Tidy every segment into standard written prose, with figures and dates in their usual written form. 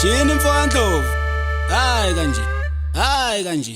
Jini mfowandlovu. Hayi kanje.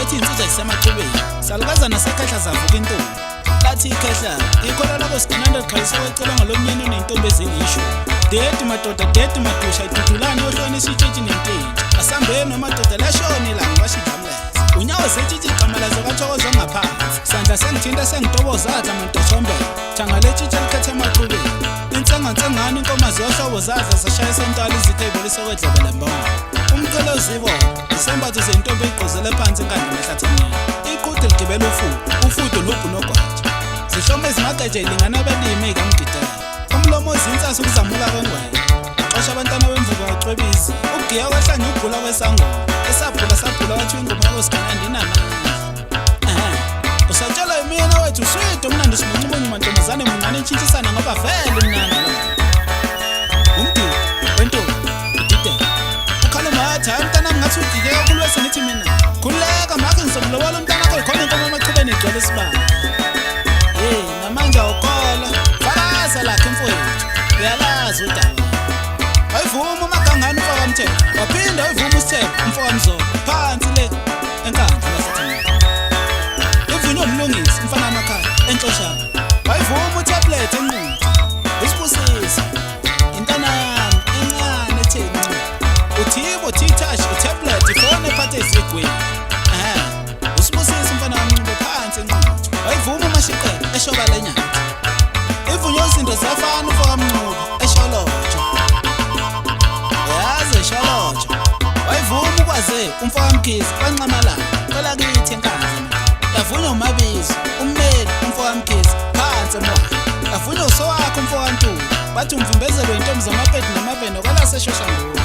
bathi insizwa isemachubeni salukaza nasekhehla zavuka intombi lathi ikhehla ikhola lako sigcinanda liqhalisa wecela ngalomnyeni onentombi eziyisho dedi madoda dedi madusha idudulane yohlone isitshitshi nentintshi asambeni nomadoda lashona ilanga bashidlamleza unyawo setshitshi iqamalazo kathokozwa ngaphansi sandla sengithinta sengitobozadla mantosombela thanga letshitshi elikhethe emachubeni insengansengane inkomazi yohlobo zadla zashaya esentala izithebula isokwedlebele mbongo umqelo zibo isembatho zentombi igqozele phansi inkanda mehlathini iqhude ligibela ufudo lubhu nogwaja zihlome ezimagatshe ilingana abelimi eyikamgidela umlomo ozintsasi ukuzamula kwengwele xosha abantwana bemvuka wacwebizi ukugiya kwehlanye ukugula kwesangoma esaphula wathi ingoma yakosiganandi inamandla usatshela yimina wethu uswide umnandi simuncumuncu mantombazane mungane ntshintshisana ngoba vele mnandi umdidi wentombi udideka ukhaluma yathi hayi mntanami ngathi udideka kulwese nithi mina khululeka makhe ngizokulobola umntanakho yikhona inkomo emachubeni igcwele isibani namanje awukhola fakaza lakhe mfowethu uyalazi udaba wayivuma umagangane umfokamthetho waphinda wayivuma usitheko umfokamzobo phansi le enkandla lasathini ivunywe umlungisi umfana wamakhaya enhloshana wayivuma utablet enquncu usibusisa intanami incane etheni uthibo T-touch itablet ifone ephathe izigwini usibusisa umfana wamncube phansi enquncu wayivuma umashiqela eshoba lenyathi ivunywe izinto ziyafana umfokamncube esholotsho yaze esholotsho wayivuma ukwaze umfokamkhizi bancamalala phela kithi enkandla yavunywa umabizo ummeli umfokamkhizi phansi emwaka yavunywa usowakho umfokamntuli bathi umvimbezelo intombi zamapedi namaveno kwalaseshoshanguve